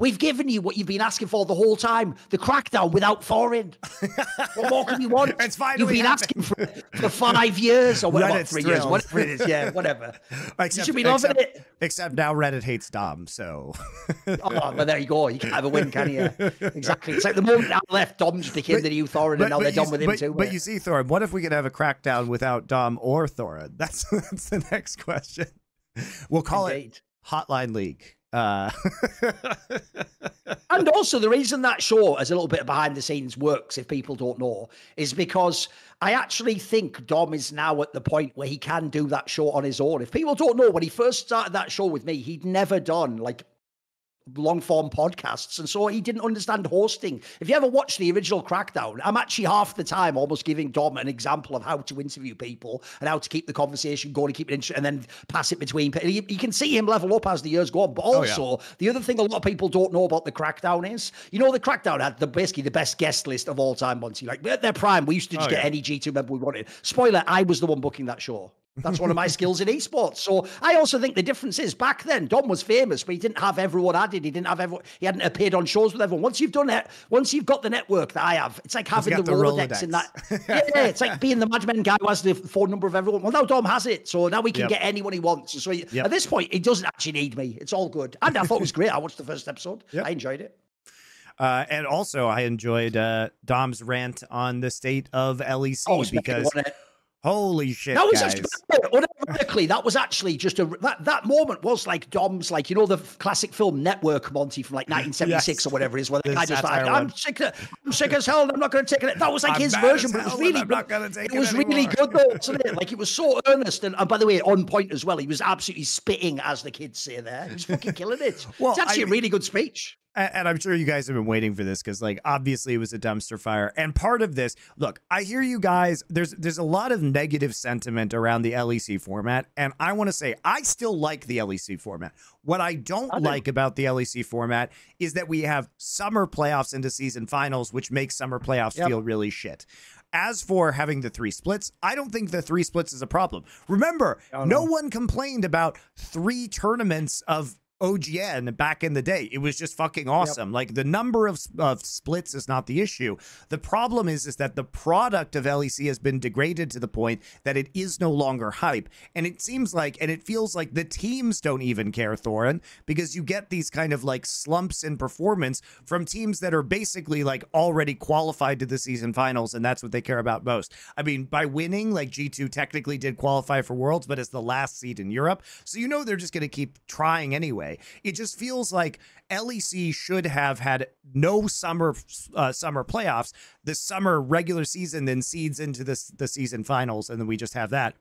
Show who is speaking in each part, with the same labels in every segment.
Speaker 1: We've given you what you've been asking for the whole time. The crackdown without Thorin. What more can you want?
Speaker 2: It's finally
Speaker 1: You've been asking for 5 years or whatever, 3 years, whatever it is. Yeah, whatever. You should be loving it.
Speaker 2: Except now Reddit hates Dom, so.
Speaker 1: Oh, but there you go. You can't have a win, can you? Exactly. It's like the moment I left, Dom just became the new Thorin, and now they're done with him too.
Speaker 2: But you see, Thorin, what if we could have a crackdown without Dom or Thorin? That's the next question. We'll call it Hotline League. And
Speaker 1: also the reason that show as a little bit behind the scenes works, if people don't know, is because I actually think Dom is now at the point where he can do that show on his own. If people don't know, when he first started that show with me, he'd never done like long form podcasts, and so he didn't understand hosting. If you ever watch the original Crackdown, I'm actually half the time almost giving Dom an example of how to interview people and how to keep the conversation going, to keep it interesting, and then pass it between. You can see him level up as the years go on. But also, the other thing a lot of people don't know about the Crackdown is, you know, the Crackdown had basically the best guest list of all time, Monty. Like, at their prime, we used to just get any G2 member we wanted. Spoiler, I was the one booking that show. That's one of my skills in esports. So I also think the difference is, back then, Dom was famous, but he didn't have everyone added. He didn't have everyone. He hadn't appeared on shows with everyone. Once you've done it, once you've got the network that I have, it's like having the Rolodex in that. Yeah, it's like being the Mad Men guy who has the phone number of everyone. Well, now Dom has it, so now we can get anyone he wants. So at this point, he doesn't actually need me. It's all good. And I thought it was great. I watched the first episode. I enjoyed it.
Speaker 2: And also, I enjoyed Dom's rant on the state of LEC because. Holy shit,
Speaker 1: that was
Speaker 2: guys.
Speaker 1: Unironically, that was actually just that moment was like Dom's, like, you know, the classic film Network, Monty, from like 1976 or whatever it is, where the guy just like, I'm sick as hell, and I'm not going to take it. That was like his version, but it was really good. It was really good though, wasn't it? Like, it was so earnest, and by the way, on point as well. He was absolutely spitting, as the kids say there. He was fucking killing it. Well, it's actually a really good speech.
Speaker 2: And I'm sure you guys have been waiting for this because, like, obviously it was a dumpster fire. And part of this, look, I hear you guys, there's a lot of negative sentiment around the LEC format. And I want to say, I still like the LEC format. What I don't like about the LEC format is that we have summer playoffs into season finals, which makes summer playoffs feel really shit. As for having the 3 splits, I don't think the 3 splits is a problem. Remember, no one complained about 3 tournaments of OGN back in the day. It was just fucking awesome. Like, the number of splits is not the issue. The problem is that the product of LEC has been degraded to the point that it is no longer hype. And it seems like, and it feels like the teams don't even care, Thorin, because you get these kind of like slumps in performance from teams that are basically like already qualified to the season finals, and that's what they care about most. I mean, by winning, like, G2 technically did qualify for Worlds, but it's the last seed in Europe. So you know they're just going to keep trying anyway. It just feels like LEC should have had no summer playoffs, the summer regular season then seeds into the season finals, and then we just have that,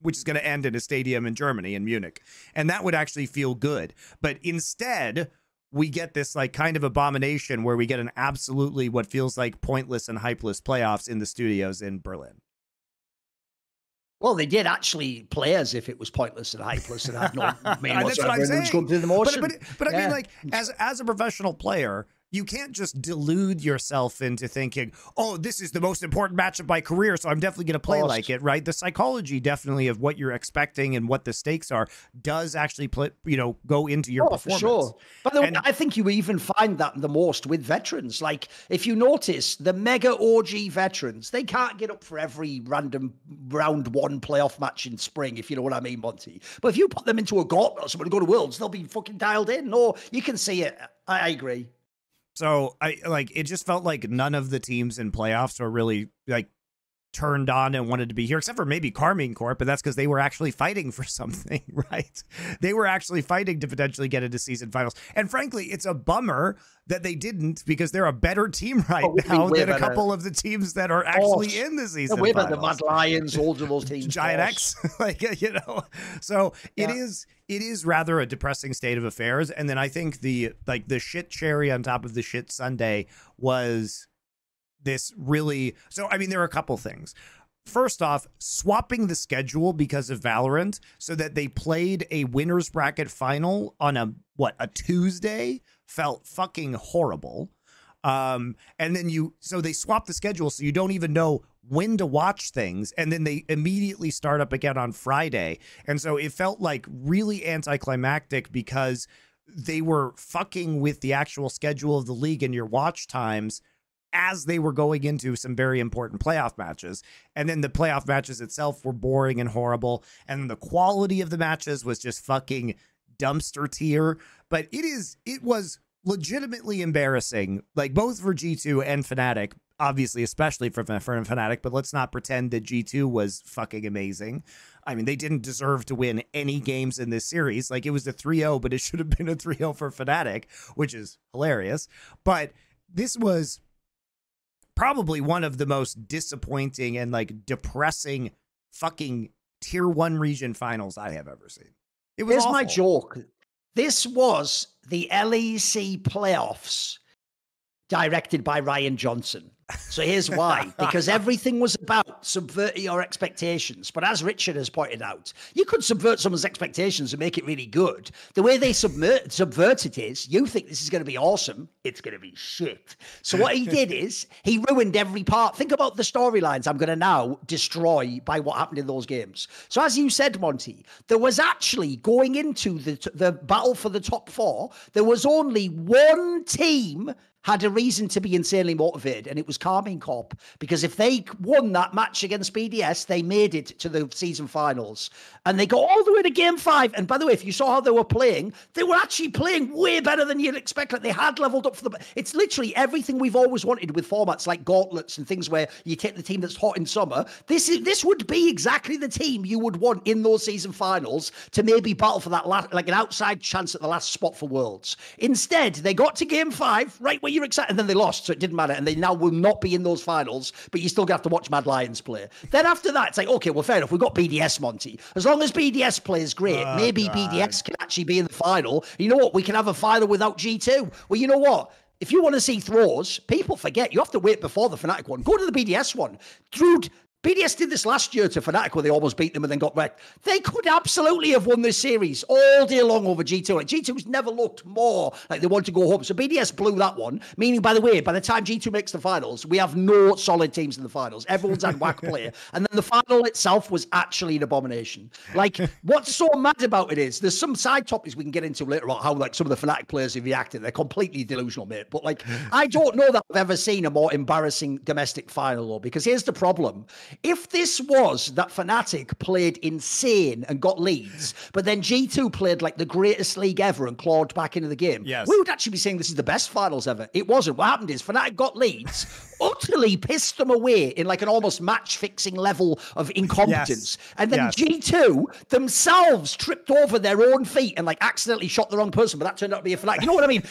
Speaker 2: which is going to end in a stadium in Germany, in Munich. And that would actually feel good. But instead, we get this like kind of abomination where we get an absolutely what feels like pointless and hypeless playoffs in the studios in Berlin.
Speaker 1: Well, they did actually play as if it was pointless and hypeless and had no meaning
Speaker 2: whatsoever.
Speaker 1: That's what I'm saying. Through the motion.
Speaker 2: But I mean, like, as a professional player, you can't just delude yourself into thinking, oh, this is the most important match of my career, so I'm definitely going to play like it, right? The psychology definitely of what you're expecting and what the stakes are does actually play, go into your performance. For sure.
Speaker 1: By the way, I think you even find that the most with veterans. Like, if you notice, the mega OG veterans, they can't get up for every random round 1 playoff match in spring, if you know what I mean, Monty. But if you put them into a gauntlet or something to go to Worlds, they'll be fucking dialed in. No, you can see it. I agree.
Speaker 2: So it just felt like none of the teams in playoffs were really like turned on and wanted to be here, except for maybe Carmine Corp, but that's because they were actually fighting for something, right? They were actually fighting to potentially get into season finals. And frankly, it's a bummer that they didn't, because they're a better team now than a couple of the teams that are actually in the season finals.
Speaker 1: The Mad Lions, all of those teams.
Speaker 2: Giant X, So it is rather a depressing state of affairs. And then I think the shit cherry on top of the shit sundae was this really. So, I mean, there are a couple things. First off, swapping the schedule because of Valorant so that they played a winner's bracket final on a Tuesday felt fucking horrible. And then they swap the schedule so you don't even know when to watch things, and then they immediately start up again on Friday. And so it felt like really anticlimactic because they were fucking with the actual schedule of the league and your watch times as they were going into some very important playoff matches. And then the playoff matches itself were boring and horrible. And the quality of the matches was just fucking dumpster tier. But it was legitimately embarrassing, like both for G2 and Fnatic, obviously, especially for Fnatic, but let's not pretend that G2 was fucking amazing. I mean, they didn't deserve to win any games in this series. Like, it was a 3-0, but it should have been a 3-0 for Fnatic, which is hilarious. But this was probably one of the most disappointing and like depressing fucking tier 1 region finals I have ever seen. It was awful.
Speaker 1: My joke. This was the LEC playoffs directed by Ryan Johnson. So here's why. Because everything was about subverting your expectations. But as Richard has pointed out, you could subvert someone's expectations and make it really good. The way they subvert it is, you think this is going to be awesome. It's going to be shit. So what he did is, he ruined every part. Think about the storylines I'm going to now destroy by what happened in those games. So as you said, Monty, there was actually, going into the battle for the top 4, there was only one team had a reason to be insanely motivated, and it was Karmine Corp, because if they won that match against BDS, they made it to the season finals, and they got all the way to game 5. And by the way, if you saw how they were actually playing way better than you'd expect. Like, they had leveled up for it's literally everything we've always wanted with formats like gauntlets and things where you take the team that's hot in summer. This would be exactly the team you would want in those season finals to maybe battle for that like an outside chance at the last spot for Worlds. Instead, they got to game 5, right where you're excited, and then they lost, so it didn't matter, and they now will not be in those finals, but you still have to watch Mad Lions play. Then after that, it's like, okay, well, fair enough, we've got BDS, Monty. As long as BDS plays great, maybe God. BDS can actually be in the final. You know what? We can have a final without G2. Well, you know what? If you want to see throws, people forget. You have to wait before the Fnatic one. Go to the BDS one. Dude, BDS did this last year to Fnatic where they almost beat them and then got wrecked. They could absolutely have won this series all day long over G2. Like, G2's never looked more like they want to go home. So BDS blew that one, meaning, by the way, by the time G2 makes the finals, we have no solid teams in the finals. Everyone's had whack play. And then the final itself was actually an abomination. Like, what's so mad about it is, there's some side topics we can get into later about how, like, some of the Fnatic players have reacted. They're completely delusional, mate. But, like, I don't know that I've ever seen a more embarrassing domestic final, though, because here's the problem. If this was that Fnatic played insane and got leads, but then G2 played like the greatest league ever and clawed back into the game,
Speaker 2: yes,
Speaker 1: we would actually be saying this is the best finals ever. It wasn't. What happened is Fnatic got leads, utterly pissed them away in like an almost match-fixing level of incompetence. Yes. And then G2 themselves tripped over their own feet and like accidentally shot the wrong person, but that turned out to be a Fnatic. You know what I mean?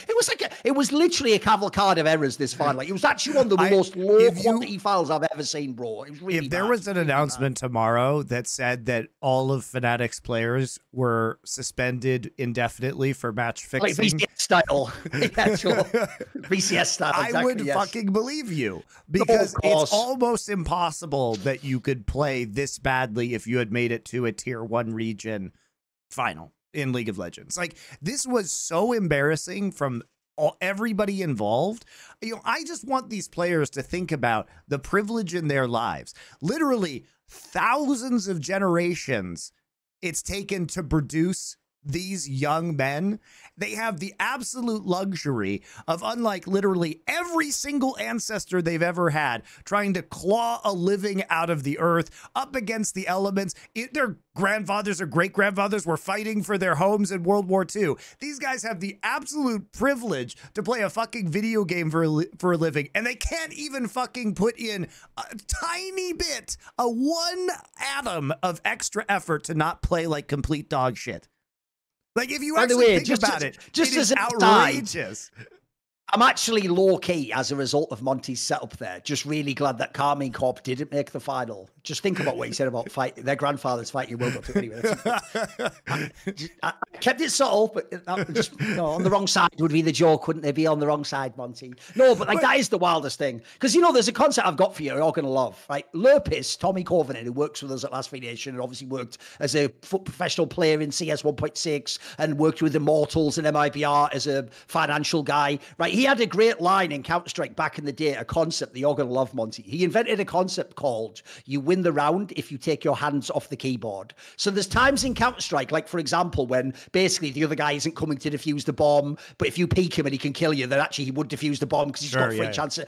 Speaker 1: It was literally a cavalcade of errors, this final. Like, it was actually one of the most low-quality finals I've ever seen, bro. It was really
Speaker 2: If there was an announcement tomorrow that said that all of Fnatic's players were suspended indefinitely for match fixing,
Speaker 1: like VCS style, yeah, sure. VCS style, exactly,
Speaker 2: I would fucking believe you, because it's almost impossible that you could play this badly if you had made it to a tier 1 region final in League of Legends. Like, this was so embarrassing from everybody involved. You know, I just want these players to think about the privilege in their lives. Literally thousands of generations it's taken to produce these young men. They have the absolute luxury of, unlike literally every single ancestor they've ever had, trying to claw a living out of the earth up against the elements. Their grandfathers or great-grandfathers were fighting for their homes in World War II. These guys have the absolute privilege to play a fucking video game for a living, and they can't even fucking put in a tiny bit, a one atom of extra effort to not play like complete dog shit. Like, if you actually think about it, it is outrageous.
Speaker 1: I'm actually low-key, as a result of Monty's setup there, just really glad that Karmine Corp didn't make the final. Just think about what he said about their grandfathers fighting World War II. Anyway, I kept it subtle, but just, you know, on the wrong side would be the joke, wouldn't they be on the wrong side, Monty? No, but like, that is the wildest thing. Because, you know, there's a concept I've got for you, you're all going to love. Right? Lurpis, Tommy Covenant, who works with us at Last Nation and obviously worked as a professional player in CS 1.6 and worked with Immortals and MIBR as a financial guy, right? He had a great line in Counter-Strike back in the day, a concept that you're going to love, Monty. He invented a concept called, you win win the round if you take your hands off the keyboard. So there's times in Counter-Strike, like, for example, when basically the other guy isn't coming to defuse the bomb, but if you peek him and he can kill you, then actually he would defuse the bomb because he's got free chance.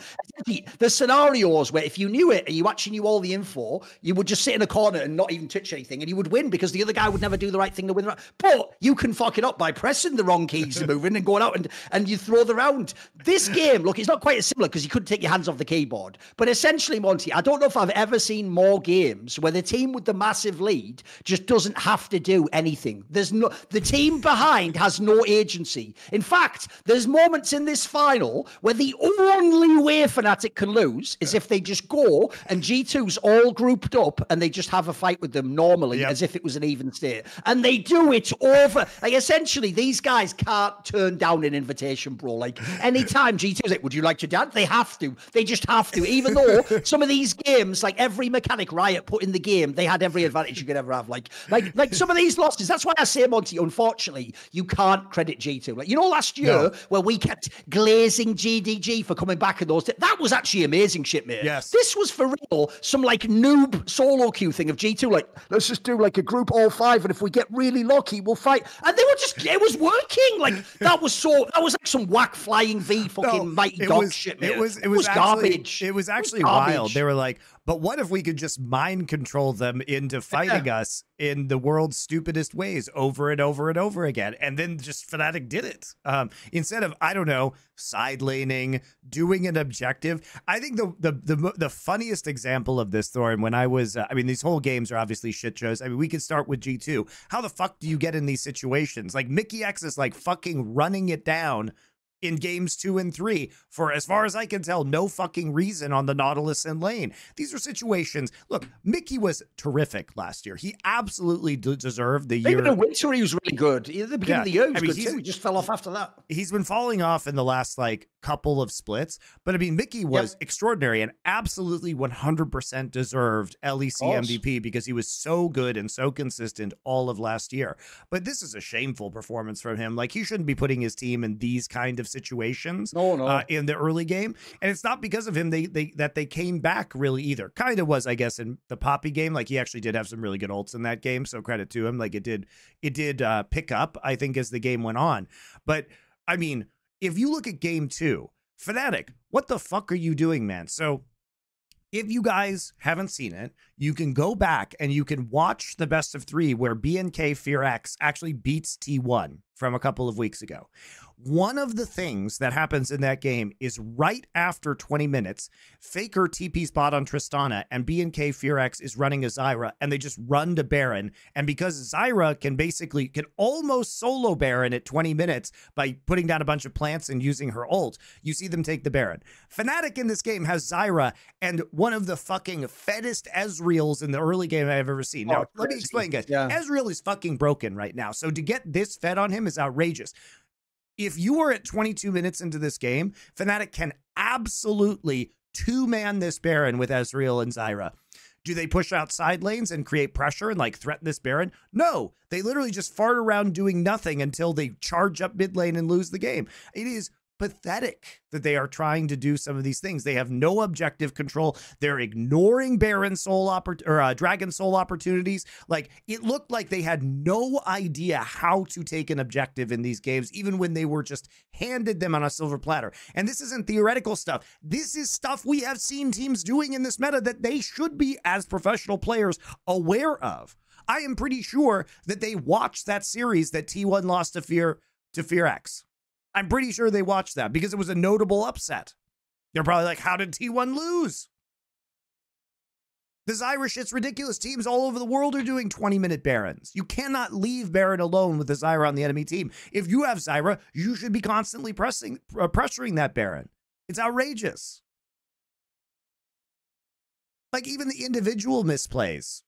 Speaker 1: There's scenarios where if you knew it and you actually knew all the info, you would just sit in a corner and not even touch anything, and you would win because the other guy would never do the right thing to win the round. But you can fuck it up by pressing the wrong keys and moving and going out and you throw the round. This game, look, it's not quite as similar because you couldn't take your hands off the keyboard. But essentially, Monty, I don't know if I've ever seen more games where the team with the massive lead just doesn't have to do anything. The team behind has no agency. In fact, there's moments in this final where the only way Fnatic can lose is if they just go and G2's all grouped up and they just have a fight with them normally as if it was an even state. And they do it over. Like, essentially, these guys can't turn down an invitation, bro. Like, anytime G2's like, would you like to dance? They have to. They just have to. Even though some of these games, like every mechanic Riot put in the game, they had every advantage you could ever have. Like some of these losses. That's why I say, Monty, unfortunately, you can't credit G2. Like, you know, last year where we kept glazing GDG for coming back in those days, that was actually amazing shit, mate.
Speaker 2: Yes.
Speaker 1: This was for real, some like noob solo queue thing of G2, like, let's just do like a group all five, and if we get really lucky, we'll fight. And they were just, it was working. Like, that was like some whack flying V fucking mighty dog shit, man.
Speaker 2: It was
Speaker 1: actually,
Speaker 2: garbage. It was actually wild. They were like, but what if we could just mind control them into fighting us in the world's stupidest ways over and over and over again? And then just Fnatic did it. Instead of, I don't know, side laning, doing an objective. I think the funniest example of this, Thorin, when I was, I mean, these whole games are obviously shit shows. I mean, we could start with G2. How the fuck do you get in these situations? Like, Mickey X is like fucking running it down in games 2 and 3 for, as far as I can tell, no fucking reason on the Nautilus and lane. These are situations. Look, Mickey was terrific last year. He absolutely deserved the year.
Speaker 1: Even in winter, he was really good. At the beginning of the year, he was good too. He just fell off after that.
Speaker 2: He's been falling off in the last like couple of splits, but I mean, Mickey was extraordinary and absolutely 100% deserved LEC MVP because he was so good and so consistent all of last year. But this is a shameful performance from him. Like, he shouldn't be putting his team in these kind of situations in the early game. And it's not because of him that they came back really either. Kind of was, I guess, in the Poppy game. Like, he actually did have some really good ults in that game, so credit to him. Like, it did pick up, I think, as the game went on. But I mean, if you look at game 2, Fnatic, what the fuck are you doing, man? So if you guys haven't seen it, you can go back and you can watch the best of 3 where BNK FearX actually beats T1 from a couple of weeks ago. One of the things that happens in that game is right after 20 minutes, Faker TP's bot on Tristana and BNK FearX is running a Zyra, and they just run to Baron. And because Zyra can almost solo Baron at 20 minutes by putting down a bunch of plants and using her ult, you see them take the Baron. Fnatic in this game has Zyra and one of the fucking fettest Ezreals in the early game I've ever seen. Now, let me explain, guys. Ezreal is fucking broken right now, so to get this fed on him is outrageous. If you are at 22 minutes into this game, Fnatic can absolutely two-man this Baron with Ezreal and Zyra. Do they push out side lanes and create pressure and like threaten this Baron? No, they literally just fart around doing nothing until they charge up mid lane and lose the game. It is pathetic that they are trying to do some of these things. They have no objective control. They're ignoring Dragon Soul opportunities. Like, it looked like they had no idea how to take an objective in these games, even when they were just handed them on a silver platter. And this isn't theoretical stuff. This is stuff we have seen teams doing in this meta that they should be, as professional players, aware of. I am pretty sure that they watched that series that T1 lost to FearX. I'm pretty sure they watched that because it was a notable upset. They're probably like, how did T1 lose? The Zyra shit's ridiculous. Teams all over the world are doing 20-minute Barons. You cannot leave Baron alone with the Zyra on the enemy team. If you have Zyra, you should be constantly pressuring that Baron. It's outrageous. Like, even the individual misplays.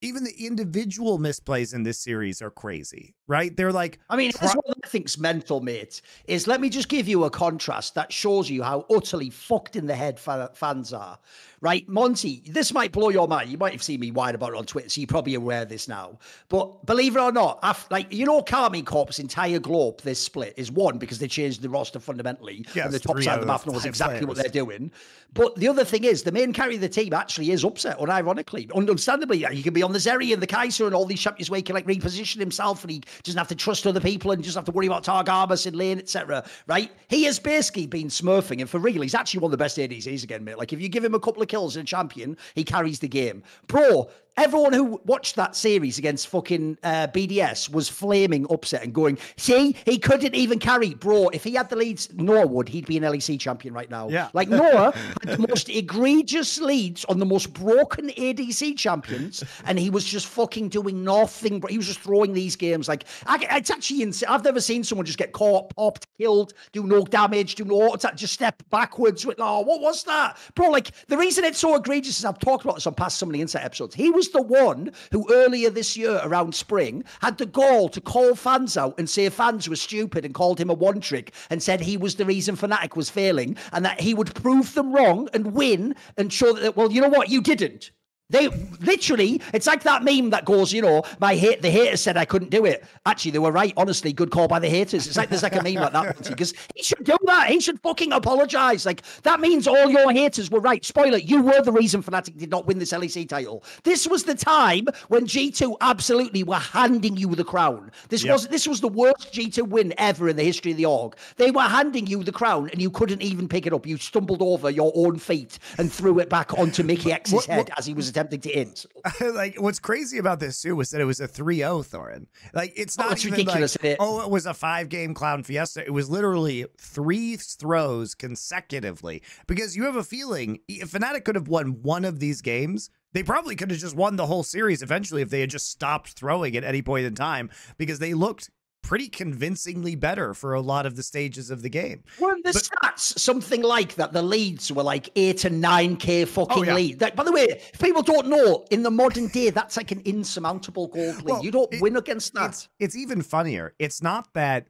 Speaker 2: Even the individual misplays in this series are crazy, right? They're like,
Speaker 1: I mean, it's one of the think's mental, mate, is let me just give you a contrast that shows you how utterly fucked in the head fans are. Right, Monty, this might blow your mind. You might have seen me whine about it on Twitter, so you're probably aware of this now. But believe it or not, Karmine Corp's entire globe, this split, is one because they changed the roster fundamentally,
Speaker 2: yes,
Speaker 1: and the top side of the map knows exactly what they're doing. But the other thing is, the main carry of the team actually is upset, unironically. Understandably, he can be on the Zeri and the Kaiser and all these champions where he can reposition himself and he doesn't have to trust other people and just have to worry about Targamas in lane, etc. Right? He has basically been smurfing, and for real, he's actually one of the best ADCs again, mate. Like, if you give him a couple of kills and a champion, he carries the game. Bro, everyone who watched that series against fucking BDS was flaming upset and going, see, he couldn't even carry. Bro, if he had the leads, Noah would. He'd be an LEC champion right now.
Speaker 2: Yeah.
Speaker 1: Like, Noah had the most egregious leads on the most broken ADC champions, and he was just fucking doing nothing. But he was just throwing these games. Like, it's actually insane. I've never seen someone just get caught, popped, killed, do no damage, do no auto attack, just step backwards. Oh, what was that? Bro, like, the reason it's so egregious is I've talked about this on past Summoning Insight episodes. He was the one who earlier this year around spring had the gall to call fans out and say fans were stupid and called him a one trick and said he was the reason Fnatic was failing and that he would prove them wrong and win and show that, well, you know what, you didn't. They literally, it's like that meme that goes, the haters said I couldn't do it. Actually, they were right. Honestly, good call by the haters. It's like there's like a meme like that because he should do that. He should fucking apologize. Like, that means all your haters were right. Spoiler, you were the reason Fnatic did not win this LEC title. This was the time when G2 absolutely were handing you the crown. This was the worst G2 win ever in the history of the org. They were handing you the crown and you couldn't even pick it up. You stumbled over your own feet and threw it back onto Mickey X's head as he was attempting to end.
Speaker 2: Like, what's crazy about this too was that it was a 3-0 Thorin. Like, it's not even
Speaker 1: ridiculous.
Speaker 2: Like, it was a 5-game Clown Fiesta. It was literally 3 throws consecutively, because you have a feeling if Fnatic could have won one of these games, they probably could have just won the whole series eventually if they had just stopped throwing at any point in time, because they looked pretty convincingly better for a lot of the stages of the game.
Speaker 1: Weren't the stats something like that? The leads were like 8 to 9K fucking lead. Like, by the way, if people don't know, in the modern day, that's like an insurmountable gold lead. You don't win against that.
Speaker 2: It's even funnier. It's not that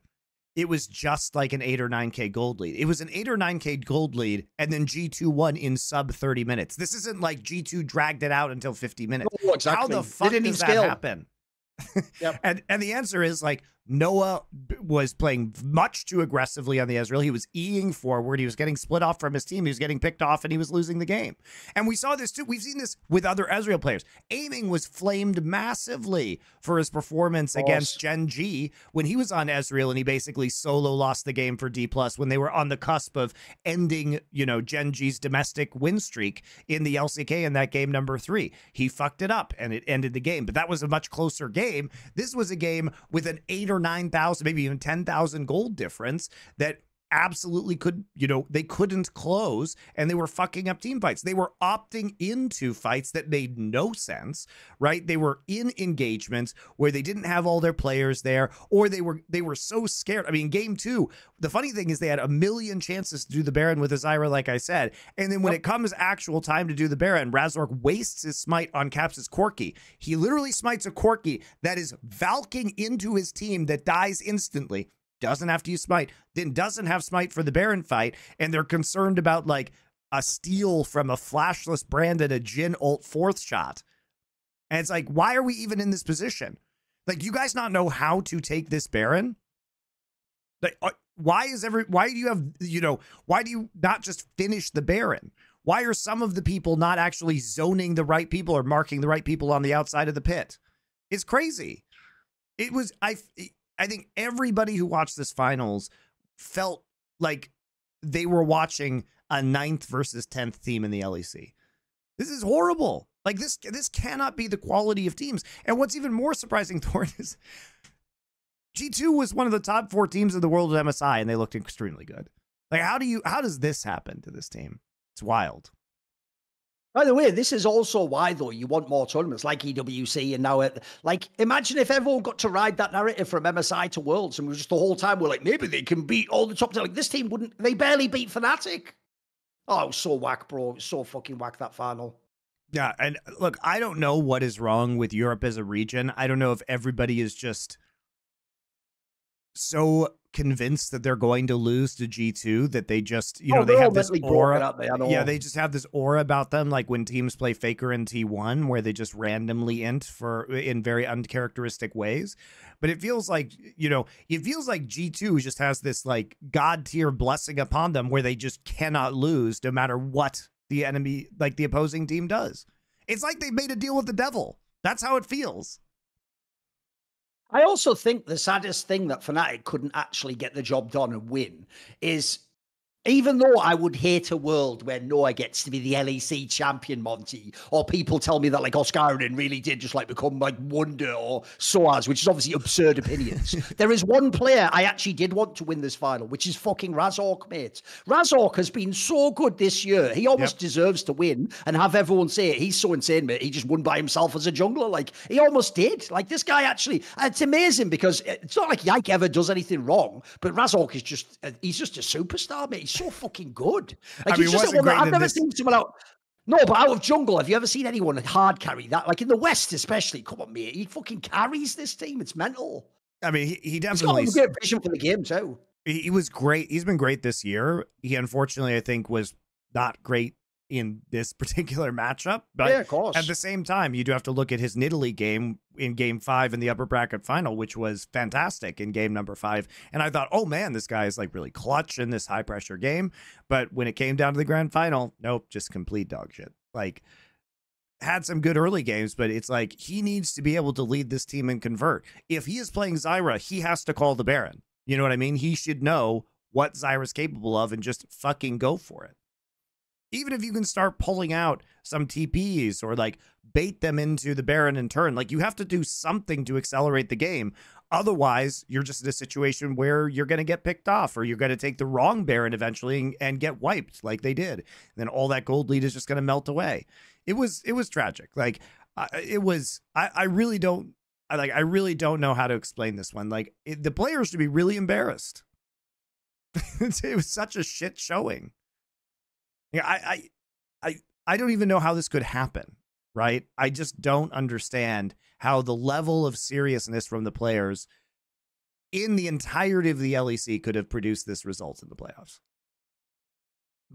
Speaker 2: it was just like an 8 or 9K gold lead. It was an 8 or 9K gold lead, and then G2 won in sub 30 minutes. This isn't like G2 dragged it out until 50 minutes.
Speaker 1: No, exactly.
Speaker 2: How the fuck does that happen?
Speaker 1: Yep.
Speaker 2: And the answer is, like, Noah was playing much too aggressively on the Ezreal. He was E-ing forward. He was getting split off from his team. He was getting picked off, and he was losing the game. And we saw this too. We've seen this with other Ezreal players. Aiming was flamed massively for his performance against Gen G when he was on Ezreal, and he basically solo lost the game for D+ when they were on the cusp of ending, Gen G's domestic win streak in the LCK in that game number 3. He fucked it up, and it ended the game. But that was a much closer game. This was a game with an 8 or 9,000, maybe even 10,000 gold difference that absolutely could, they couldn't close, and they were fucking up team fights. They were opting into fights that made no sense, right? They were in engagements where they didn't have all their players there, or they were so scared. I mean, game 2, the funny thing is they had a million chances to do the Baron with Azira, like I said, and then when it comes actual time to do the Baron, Razork wastes his smite on Caps' Corki. He literally smites a Corki that is valking into his team that dies instantly. Doesn't have to use smite, then doesn't have smite for the Baron fight, and they're concerned about like a steal from a flashless Brandon, a Jhin ult 4th shot. And it's like, why are we even in this position? Like, you guys not know how to take this Baron? Like, why do you not just finish the Baron? Why are some of the people not actually zoning the right people or marking the right people on the outside of the pit? It's crazy. I think everybody who watched this finals felt like they were watching a 9th versus 10th team in the LEC. This is horrible. Like, this cannot be the quality of teams. And what's even more surprising, Thorin, is G2 was one of the top 4 teams in the world at MSI, and they looked extremely good. Like, how does this happen to this team? It's wild.
Speaker 1: By the way, this is also why, though, you want more tournaments like EWC and now, imagine if everyone got to ride that narrative from MSI to Worlds and we just the whole time we're like, maybe they can beat all the top, like, this team wouldn't, they barely beat Fnatic. Oh, it was so whack, bro. It was so fucking whack, that final.
Speaker 2: Yeah, and look, I don't know what is wrong with Europe as a region. I don't know if everybody is just so convinced that they're going to lose to G2 that they just, they
Speaker 1: they're
Speaker 2: have
Speaker 1: all
Speaker 2: this
Speaker 1: mentally
Speaker 2: aura.
Speaker 1: broken, aren't they? I know.
Speaker 2: Yeah, they just have this aura about them, like when teams play Faker in T1, where they just randomly int in very uncharacteristic ways. But it feels like, G2 just has this like god tier blessing upon them where they just cannot lose no matter what the enemy, like the opposing team does. It's like they made a deal with the devil. That's how it feels.
Speaker 1: I also think the saddest thing that Fnatic couldn't actually get the job done and win is, even though I would hate a world where Noah gets to be the LEC champion, Monty, or people tell me that like Oscarinen really did just like become like Wonder or Soaz, which is obviously absurd opinions. There is one player I actually did want to win this final, which is fucking Razork, mate. Razork has been so good this year. He almost deserves to win and have everyone say it. He's so insane, mate. He just won by himself as a jungler. Like, he almost did. Like, this guy actually, it's amazing because it's not like Yike ever does anything wrong, but Razork is just, he's just a superstar, mate. He's so fucking good. Like, he's just I've never seen someone out. No, but out of jungle, have you ever seen anyone hard carry that? Like in the West, especially. Come on, mate. He fucking carries this team. It's mental.
Speaker 2: I mean, he definitely.
Speaker 1: He's got a good vision for the game too.
Speaker 2: He was great. He's been great this year. He unfortunately, I think, was not great in this particular matchup. But
Speaker 1: yeah, of course.
Speaker 2: At the same time, you do have to look at his Nidalee game in game 5 in the upper bracket final, which was fantastic in game number 5. And I thought, oh man, this guy is like really clutch in this high pressure game. But when it came down to the grand final, nope, just complete dog shit. Like, had some good early games, but it's like he needs to be able to lead this team and convert. If he is playing Zyra, he has to call the Baron. You know what I mean? He should know what Zyra's capable of and just fucking go for it. Even if you can start pulling out some TPs or like bait them into the Baron in turn, like you have to do something to accelerate the game. Otherwise, you're just in a situation where you're going to get picked off or you're going to take the wrong Baron eventually and get wiped like they did. And then all that gold lead is just going to melt away. It was tragic. Like I really don't know how to explain this one. Like the players should be really embarrassed. It was such a shit showing. Yeah, I don't even know how this could happen, right? I just don't understand how the level of seriousness from the players in the entirety of the LEC could have produced this result in the playoffs.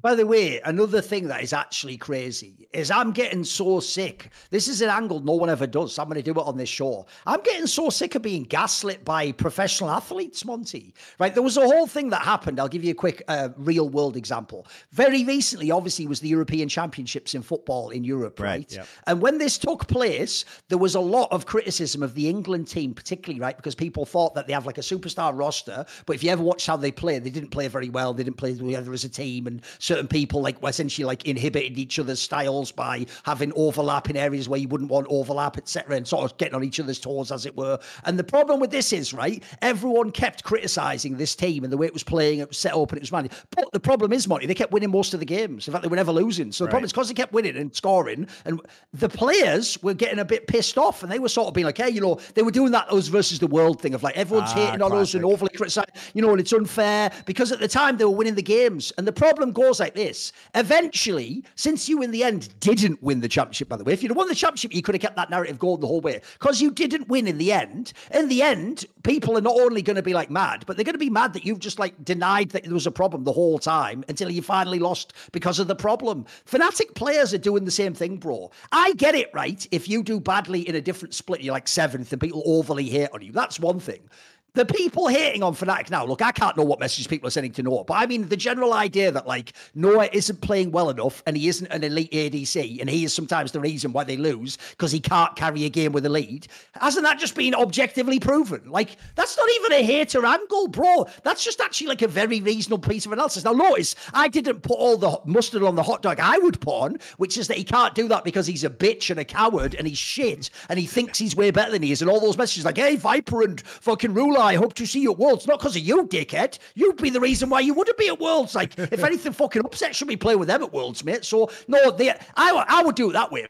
Speaker 1: By the way, another thing that is actually crazy is I'm getting so sick. This is an angle no one ever does. So I'm going to do it on this show. I'm getting so sick of being gaslit by professional athletes, Monty. Right? There was a whole thing that happened. I'll give you a quick real world example. Very recently, obviously, was the European Championships in football in Europe, right? Yep. And when this took place, there was a lot of criticism of the England team, particularly, right? Because people thought that they have like a superstar roster. But if you ever watch how they play, they didn't play very well. They didn't play together as a team. And certain people like essentially like inhibited each other's styles by having overlap in areas where you wouldn't want overlap, etc., and sort of getting on each other's toes, as it were. And the problem with this is, right, everyone kept criticizing this team and the way it was playing, it was set up and it was managed. But the problem is, Monty, they kept winning most of the games. In fact, they were never losing. So the problem is because they kept winning and scoring, and the players were getting a bit pissed off, and they were sort of being like, hey, they were doing that us versus the world thing of like everyone's hating on us and overly criticizing, and it's unfair because at the time they were winning the games. And the problem goes like this. Eventually, since you in the end didn't win the championship, by the way, if you'd have won the championship, you could have kept that narrative going the whole way. Because you didn't win in the end, people are not only going to be like mad, but they're going to be mad that you've just like denied that there was a problem the whole time until you finally lost because of the problem. Fnatic players are doing the same thing, bro. I get it, right? If you do badly in a different split, you're like 7th and people overly hate on you. That's one thing. The people hating on Fnatic now, look, I can't know what messages people are sending to Noah, but I mean, the general idea that, like, Noah isn't playing well enough and he isn't an elite ADC and he is sometimes the reason why they lose because he can't carry a game with a lead, hasn't that just been objectively proven? Like, that's not even a hater angle, bro. That's just actually, like, a very reasonable piece of analysis. Now, notice, I didn't put all the mustard on the hot dog I would put on, which is that he can't do that because he's a bitch and a coward and he's shit and he thinks he's way better than he is, and all those messages like, hey, Viper and fucking Ruler, I hope to see you at Worlds. Not because of you, dickhead. You'd be the reason why you wouldn't be at Worlds. Like, if anything fucking upset, should be playing with them at Worlds, mate. So, no, I would do it that way.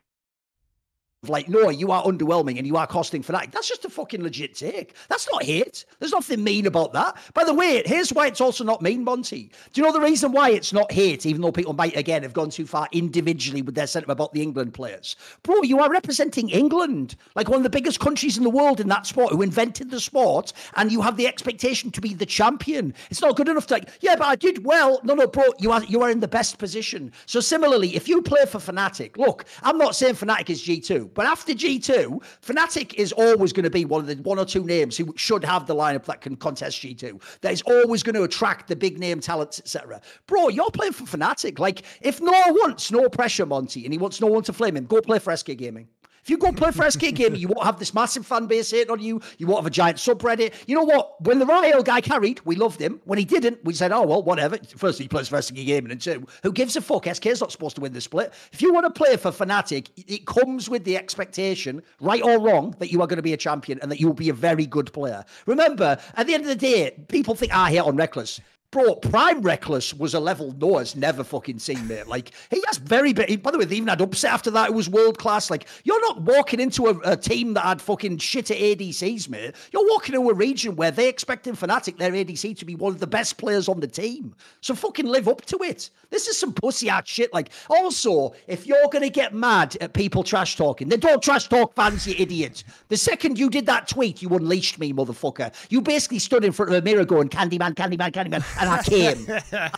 Speaker 1: like, no, you are underwhelming and you are costing Fnatic. That's just a fucking legit take. That's not hate. There's nothing mean about that. By the way, here's why it's also not mean, Monty. Do you know the reason why it's not hate, even though people might, again, have gone too far individually with their sentiment about the England players? Bro, you are representing England, like one of the biggest countries in the world in that sport, who invented the sport, and you have the expectation to be the champion. It's not good enough to like, yeah, but I did well. No, bro, you are in the best position. So similarly, if you play for Fnatic, look, I'm not saying Fnatic is G2, but after G2, Fnatic is always going to be one of the one or two names who should have the lineup that can contest G2. That is always going to attract the big name talents, etc. Bro, you're playing for Fnatic. Like, if Noah wants no pressure, Monty, and he wants no one to flame him, go play for SK Gaming. If you go play for SK Gaming, you won't have this massive fan base hating on you. You won't have a giant subreddit. You know what? When the Rael guy carried, we loved him. When he didn't, we said, oh, well, whatever. First, he plays for SK Gaming, and two, who gives a fuck? SK's not supposed to win the split. If you want to play for Fnatic, it comes with the expectation, right or wrong, that you are going to be a champion and that you will be a very good player. Remember, at the end of the day, people think, I hate on Reckless. Bro, Prime Reckless was a level Noah's never fucking seen, mate. Like, he has very big. By the way, they even had Upset after that. It was world class. Like, you're not walking into a team that had fucking shit at ADCs, mate. You're walking into a region where they expecting Fnatic, their ADC, to be one of the best players on the team. So fucking live up to it. This is some pussy ass shit. Like, also, if you're going to get mad at people trash talking, then don't trash talk fans, you idiot. The second you did that tweet, you unleashed me, motherfucker. You basically stood in front of a mirror going, Candyman, Candyman, Candyman. And I came.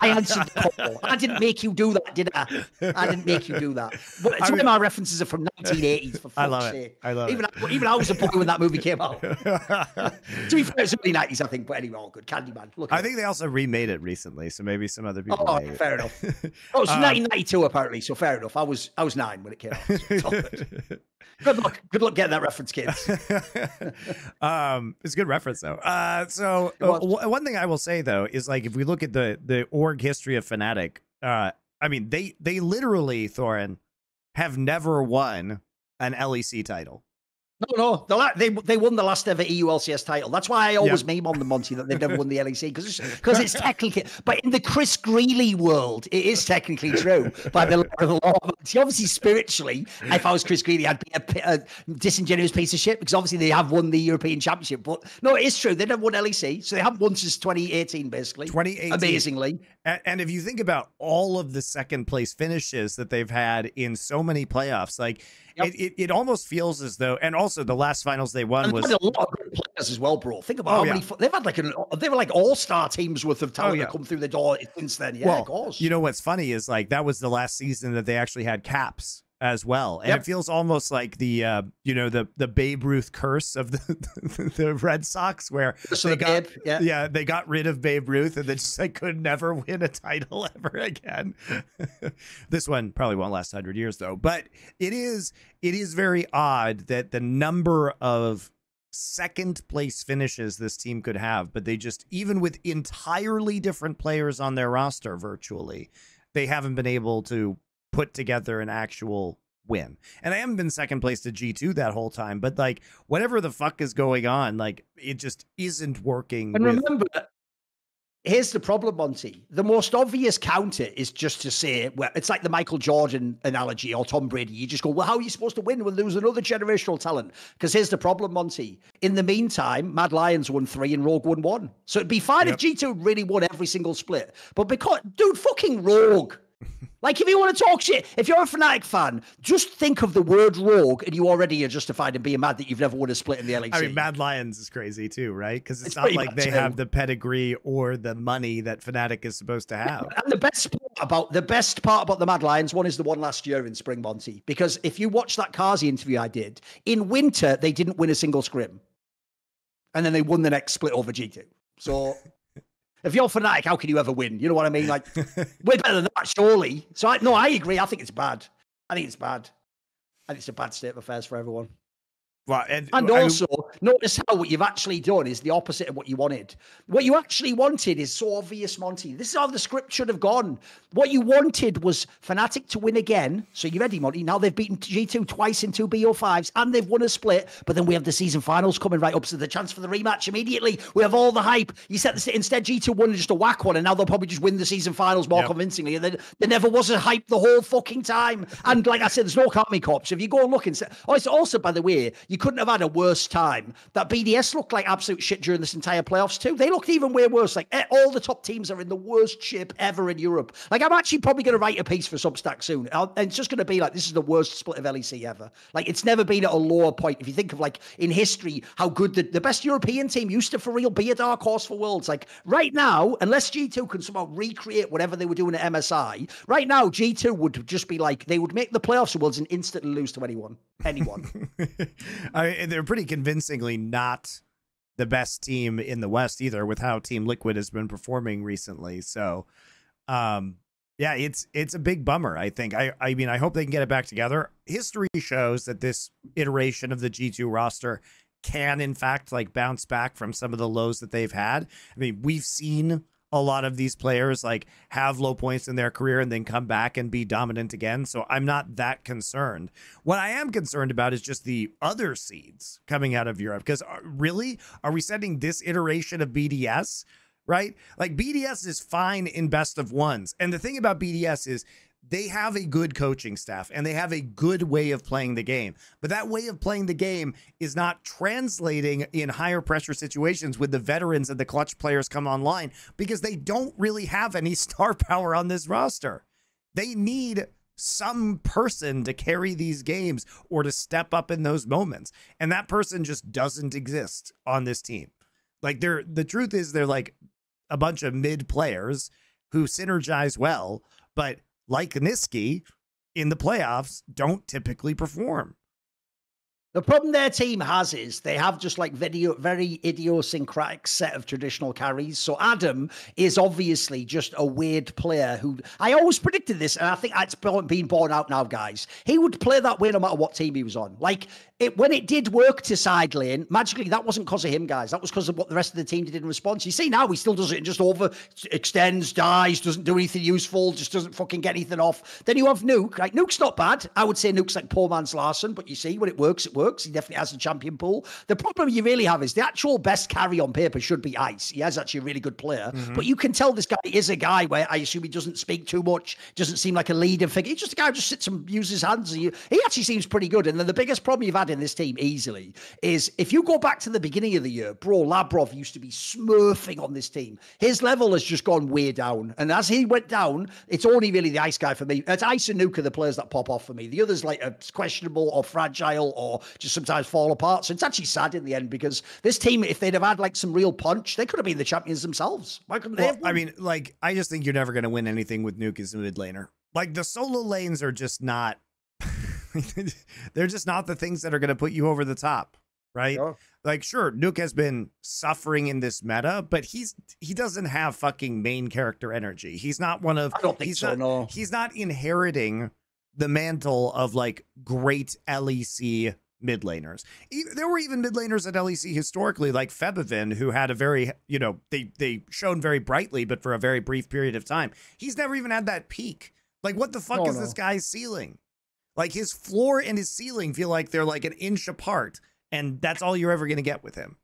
Speaker 1: I answered the call. I didn't make you do that, did I? I didn't make you do that. But some of my references are from 1980s, for fuck's sake.
Speaker 2: I love it.
Speaker 1: Even I was a boy when that movie came out. To be fair, it's early 90s, I think. But anyway, all good. Candyman. Look,
Speaker 2: I think they also remade it recently, so maybe some other people.
Speaker 1: Oh, fair enough. Oh, it's 1992 apparently, so fair enough. I was 9 when it came out. So good. Good luck getting that reference, kids.
Speaker 2: It's a good reference though. One thing I will say though is, like, if we look at the org history of Fnatic, I mean, they literally, Thorin, have nenever won an LEC title.
Speaker 1: No, they won the last ever EU LCS title. That's why I always meme on the Monty that they've never won the LEC, because it's technically, but in the Chris Greeley world, it is technically true by the letter of the law. Obviously, spiritually, if I was Chris Greeley, I'd be a disingenuous piece of shit, because obviously they have won the European Championship. But no, it is true. They never won LEC, so they haven't won since 2018, basically. 2018, amazingly.
Speaker 2: And if you think about all of the second place finishes that they've had in so many playoffs, like. Yep. It almost feels as though, and also the last finals they won was
Speaker 1: a lot of good players as well, bro. Think about how many they've had. They were like all-star teams worth of talent that come through the door since then. Yeah,
Speaker 2: well,
Speaker 1: of course.
Speaker 2: You know what's funny is, like, that was the last season that they actually had caps as well, and it feels almost like the the Babe Ruth curse of the Red Sox, where they got rid of Babe Ruth and then just like could never win a title ever again. This one probably won't last 100 years though, but it is very odd that the number of second place finishes this team could have, but they just, even with entirely different players on their roster virtually, they haven't been able to put together an actual win. And I haven't been second place to G2 that whole time, but like, whatever the fuck is going on, like, it just isn't working.
Speaker 1: And remember, here's the problem, Monty. The most obvious counter is just to say, well, it's like the Michael Jordan analogy or Tom Brady. You just go, well, how are you supposed to win when there was another generational talent? Because here's the problem, Monty. In the meantime, Mad Lions won 3 and Rogue won 1. So it'd be fine if G2 really won every single split. But because, dude, fucking Rogue. Like, if you want to talk shit, if you're a Fnatic fan, just think of the word Rogue and you already are justified in being mad that you've never won a split in the LEC.
Speaker 2: I mean, Mad Lions is crazy too, right? Because it's not like they have the pedigree or the money that Fnatic is supposed to have.
Speaker 1: And the best part about the Mad Lions one is the one last year in Spring, Monty. Because if you watch that Kazi interview I did, in winter, they didn't win a single scrim. And then they won the next split over G2. So... if you're Fnatic, how can you ever win? You know what I mean? Like, way better than that, surely. So, I agree. I think it's bad. I think it's a bad state of affairs for everyone.
Speaker 2: Well,
Speaker 1: and also, notice how what you've actually done is the opposite of what you wanted. What you actually wanted is so obvious, Monty. This is how the script should have gone. What you wanted was Fnatic to win again. So you ready, Monty? Now they've beaten G2 twice in 2 BO5s and they've won a split. But then we have the season finals coming right up, so the chance for the rematch immediately. We have all the hype. You set the instead G2 won just a whack one, and now they'll probably just win the season finals more convincingly. And then there never was a hype the whole fucking time. And like I said, there's no Academy Corps. If you go and look and say, it's also, by the way, you couldn't have had a worse time. That BDS looked like absolute shit during this entire playoffs too. They looked even way worse. Like all the top teams are in the worst shape ever in Europe. Like I'm actually probably going to write a piece for Substack soon. And it's just going to be like, this is the worst split of LEC ever. Like it's never been at a lower point. If you think of like in history, how good the best European team used to for real be a dark horse for Worlds. Like right now, unless G2 can somehow recreate whatever they were doing at MSI, right now G2 would just be like, they would make the playoffs of Worlds and instantly lose to anyone.
Speaker 2: They're pretty convincingly not the best team in the West either, with how Team Liquid has been performing recently. So, yeah, it's a big bummer. I think. I mean, I hope they can get it back together. History shows that this iteration of the G2 roster can, in fact, like bounce back from some of the lows that they've had. I mean, we've seen a lot of these players like have low points in their career and then come back and be dominant again. So I'm not that concerned. What I am concerned about is just the other seeds coming out of Europe. Because really, are we sending this iteration of BDS, right? Like BDS is fine in best of ones. And the thing about BDS is they have a good coaching staff and they have a good way of playing the game. But that way of playing the game is not translating in higher pressure situations with the veterans and the clutch players come online, because they don't really have any star power on this roster. They need some person to carry these games or to step up in those moments. And that person just doesn't exist on this team. Like the truth is they're like a bunch of mid players who synergize well, but like Niski in the playoffs, don't typically perform.
Speaker 1: The problem their team has is they have just like very idiosyncratic set of traditional carries. So Adam is obviously just a weird player who I always predicted this, and I think it's been borne out now, guys. He would play that way no matter what team he was on. Like when it did work to side lane, magically that wasn't because of him, guys. That was because of what the rest of the team did in response. You see now he still does it and just extends, dies, doesn't do anything useful, just doesn't fucking get anything off. Then you have Nuke. Like Nuke's not bad. I would say Nuke's like poor man's Larson, but you see when it works, it works. He definitely has a champion pool. The problem you really have is the actual best carry on paper should be Ice. He has actually a really good player, but you can tell this guy is a guy where I assume he doesn't speak too much, doesn't seem like a leader figure. He's just a guy who just sits and uses his hands. He actually seems pretty good. And then the biggest problem you've had in this team easily is if you go back to the beginning of the year, bro, Labrov used to be smurfing on this team. His level has just gone way down. And as he went down, it's only really the Ice guy for me. It's Ice and Nuke are the players that pop off for me. The others like are questionable or fragile or just sometimes fall apart. So it's actually sad in the end, because this team, if they'd have had like some real punch, they could have been the champions themselves. Why couldn't they have won?
Speaker 2: I mean, like, I just think you're never going to win anything with Nuke as a mid laner. Like, the solo lanes are just not, they're just not the things that are going to put you over the top, right? Sure. Like, sure, Nuke has been suffering in this meta, but he doesn't have fucking main character energy. He's not one of,
Speaker 1: I don't think so, no.
Speaker 2: He's not inheriting the mantle of like great LEC mid laners. There were even mid laners at LEC historically, like Febivin, who had a very, they shone very brightly, but for a very brief period of time. He's never even had that peak. Like, what the fuck is this guy's ceiling? Like, his floor and his ceiling feel like they're like an inch apart, and that's all you're ever going to get with him.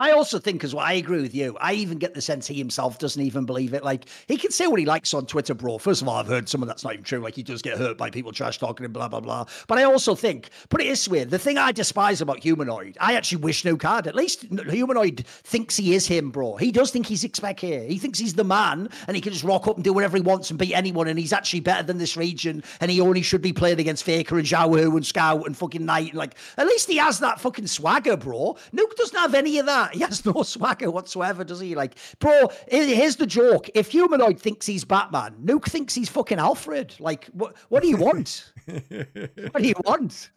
Speaker 1: I also think as well, I agree with you. I even get the sense he himself doesn't even believe it. Like, he can say what he likes on Twitter, bro. First of all, I've heard some of that's not even true. Like, he does get hurt by people trash talking and blah, blah, blah. But I also think, put it this way, the thing I despise about Humanoid, I actually wish Nuke had. At least Humanoid thinks he is him, bro. He does think he's Expect here. He thinks he's the man, and he can just rock up and do whatever he wants and beat anyone, and he's actually better than this region, and he only should be playing against Faker and Zhao and Scout and fucking Knight. And like, at least he has that fucking swagger, bro. Nuke doesn't have any of that. He has no swagger whatsoever, does he? Like, bro, here's the joke. If Humanoid thinks he's Batman, Nuke thinks he's fucking Alfred. Like, what do you want? What do you want?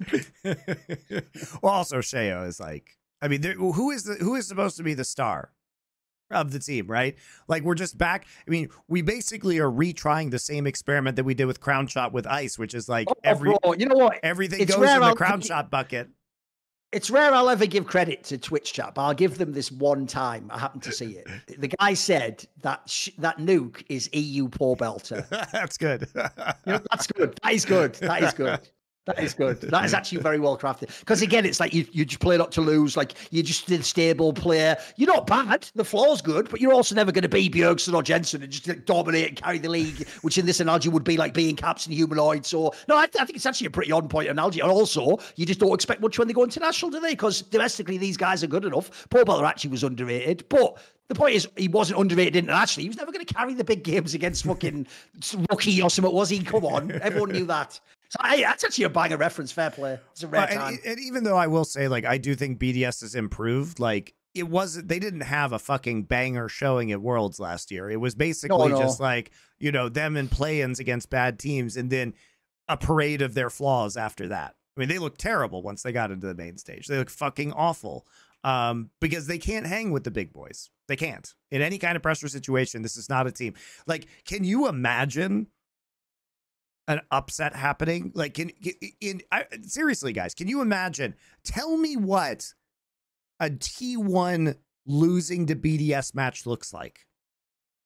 Speaker 2: Well, also Sheo is like, I mean, who is supposed to be the star of the team, right? Like, we're just back. I mean, we basically are retrying the same experiment that we did with Crown Shot with Ice, which is like
Speaker 1: bro, you know what?
Speaker 2: Everything goes in the Crown Shot bucket.
Speaker 1: It's rare I'll ever give credit to Twitch chat, but I'll give them this one time. I happened to see it. The guy said that that nuke is EU poor belter.
Speaker 2: That's good.
Speaker 1: That's good. That is good. That is good. That is good. That is actually very well crafted. Because again, it's like you just play not to lose. Like you're just a stable player. You're not bad. The floor's good, but you're also never going to be Bjergsen or Jensen and just dominate and carry the league, which in this analogy would be like being Caps and Humanoid. So no, I think it's actually a pretty on point analogy. And also, you just don't expect much when they go international, do they? Because domestically, these guys are good enough. Paul Beller actually was underrated, but the point is, he wasn't underrated internationally. He was never going to carry the big games against fucking Rookie or something, was he? Come on. Everyone knew that. So that's actually a banger reference. Fair play. It's a rare time.
Speaker 2: And even though I will say, like, I do think BDS has improved, like, it wasn't, they didn't have a fucking banger showing at Worlds last year. It was basically just like, you know, them in play-ins against bad teams and then a parade of their flaws after that. I mean, they looked terrible once they got into the main stage. They look fucking awful because they can't hang with the big boys. They can't. In any kind of pressure situation, this is not a team. Like, can you imagine an upset happening? Like, seriously, guys, can you imagine? Tell me what a T1 losing to BDS match looks like.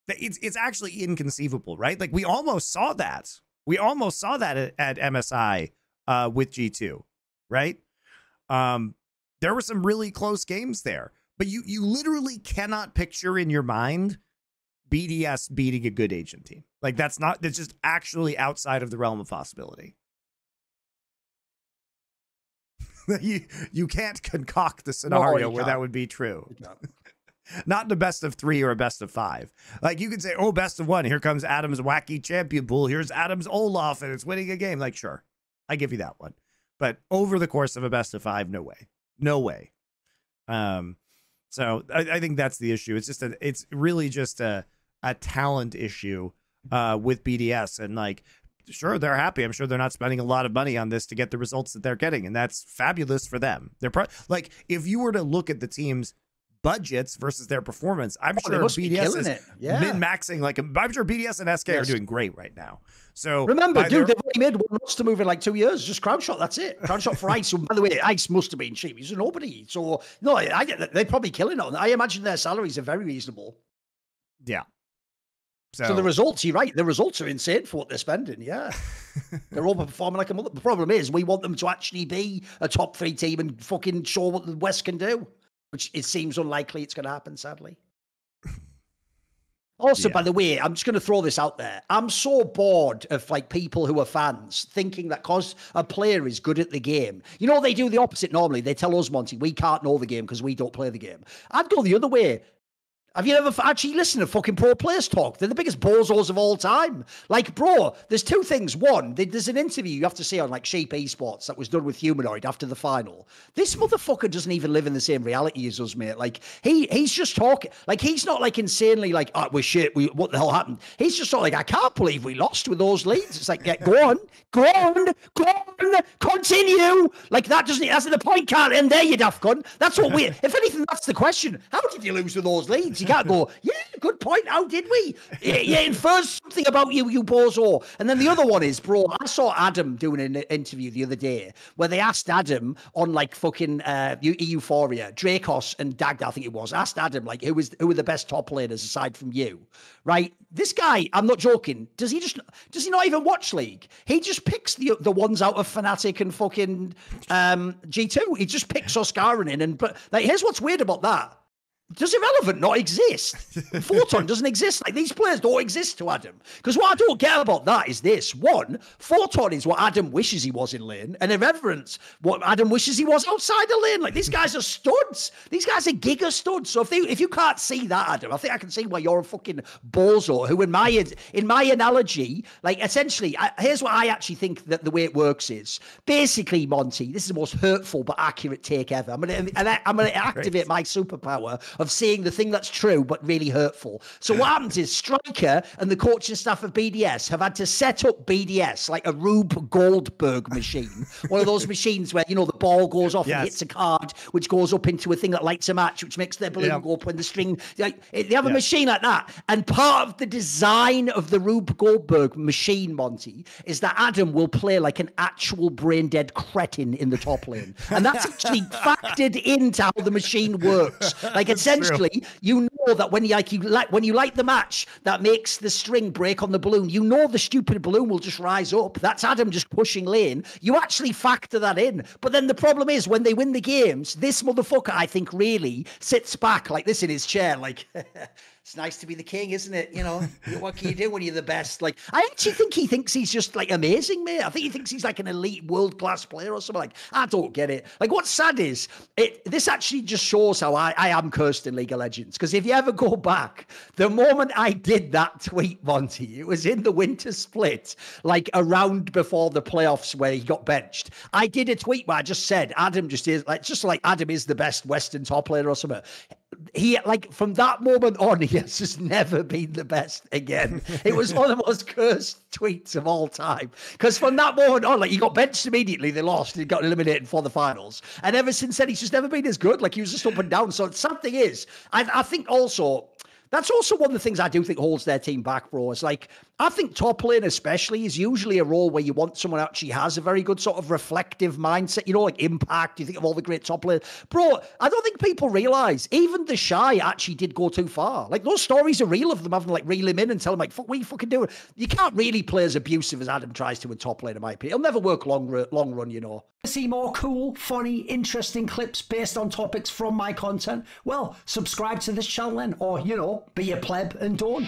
Speaker 2: It's actually inconceivable, right? Like, we almost saw that. We almost saw that at MSI with G2, right? There were some really close games there, but you literally cannot picture in your mind BDS beating a good Asian team. Like, that's just actually outside of the realm of possibility. You can't concoct the scenario where that would be true. Not in a best of 3 or a best of 5. Like, you could say, oh, best of 1. Here comes Adam's wacky champion pool. Here's Adam's Olaf, and it's winning a game. Like, sure, I give you that one. But over the course of a best of 5, no way. No way. So I think that's the issue. It's really just a talent issue with BDS, and like, sure, they're happy. I'm sure they're not spending a lot of money on this to get the results that they're getting, and that's fabulous for them. They're like, if you were to look at the team's budgets versus their performance, I'm sure BDS is min-maxing. Like, I'm sure BDS and SK are doing great right now. So
Speaker 1: remember, dude, they've only made one roster move in like 2 years. Just crowd shot. That's it. Crowd shot for Ice. So, by the way, Ice must have been cheap. He's a nobody. So no, I get that. They're probably killing it. I imagine their salaries are very reasonable.
Speaker 2: Yeah.
Speaker 1: So the results, you're right. The results are insane for what they're spending. Yeah. They're overperforming like a mother. The problem is we want them to actually be a top 3 team and fucking show what the West can do, which it seems unlikely it's going to happen, sadly. Also, by the way, I'm just going to throw this out there. I'm so bored of like people who are fans thinking that because a player is good at the game, you know, they do the opposite normally. They tell us, Monty, we can't know the game because we don't play the game. I'd go the other way. Have you ever actually listened to fucking pro players talk? They're the biggest bozos of all time. Like, bro, there's 2 things. One, there's an interview you have to see on like Sheep Esports that was done with Humanoid after the final. This motherfucker doesn't even live in the same reality as us, mate. Like, he's just talking. Like, he's not like insanely like, oh, we're shit. What the hell happened? He's just sort of like, I can't believe we lost with those leads. It's like, yeah, go on, continue. Like, that's the point can't end there, you daft cunt. That's what if anything, that's the question. How did you lose with those leads? You can't go, yeah, good point. How did we? Yeah, infers something about you bozo. And then the other one is, bro, I saw Adam doing an interview the other day where they asked Adam on like fucking Euphoria, Dracos and Dagda, I think it was, asked Adam like who were the best top laners aside from you, right? This guy, I'm not joking, does he not even watch League? He just picks the ones out of Fnatic and fucking G2. He just picks Oscarin but like, here's what's weird about that. Does Irrelevant not exist? Photon doesn't exist. Like, these players don't exist to Adam. Because what I don't get about that is this. One, Photon is what Adam wishes he was in lane, and Irreverence, what Adam wishes he was outside the lane. Like, these guys are studs. These guys are giga studs. So if you can't see that, Adam, I think I can see why you're a fucking bozo who, in my analogy, like, essentially, here's what I actually think that the way it works is. Basically, Monty, this is the most hurtful but accurate take ever. I'm gonna activate my superpower of seeing the thing that's true but really hurtful. So what happens is Striker and the coaching staff of BDS have had to set up BDS like a Rube Goldberg machine, one of those machines where, you know, the ball goes off and hits a card, which goes up into a thing that lights a match, which makes their balloon go up when the string. Like, they have a machine like that. And part of the design of the Rube Goldberg machine, Monty, is that Adam will play like an actual brain dead cretin in the top lane. And that's actually factored into how the machine works. Like, essentially, you know that when you light the match that makes the string break on the balloon, you know the stupid balloon will just rise up. That's Adam just pushing lane. You actually factor that in. But then the problem is when they win the games, this motherfucker, I think, really sits back like this in his chair, like, it's nice to be the king, isn't it? You know, what can you do when you're the best? Like, I actually think he thinks he's just like amazing, mate. I think he thinks he's like an elite world-class player or something. Like, I don't get it. Like, what's sad is this actually just shows how I am cursed in League of Legends. Because if you ever go back, the moment I did that tweet, Monty, it was in the winter split, like around before the playoffs where he got benched. I did a tweet where I just said, Adam just is like, just like Adam is the best Western top player or something. He, like, from that moment on, he has just never been the best again. It was one of the most cursed tweets of all time. Because from that moment on, like, he got benched immediately. They lost. He got eliminated for the finals. And ever since then, he's just never been as good. Like, he was just up and down. So something is, I think also, that's also one of the things I do think holds their team back, bro. It's like, I think top lane especially is usually a role where you want someone who actually has a very good sort of reflective mindset, you know, like Impact. You think of all the great top lane. Bro, I don't think people realize even the Shy actually did go too far. Like, those stories are real of them having to, like, reel him in and tell him, like, fuck, what are you fucking doing? You can't really play as abusive as Adam tries to in top lane, in my opinion. It'll never work long run, you know.
Speaker 3: See more cool, funny, interesting clips based on topics from my content? Well, subscribe to this channel then, or, you know, be a pleb and don't.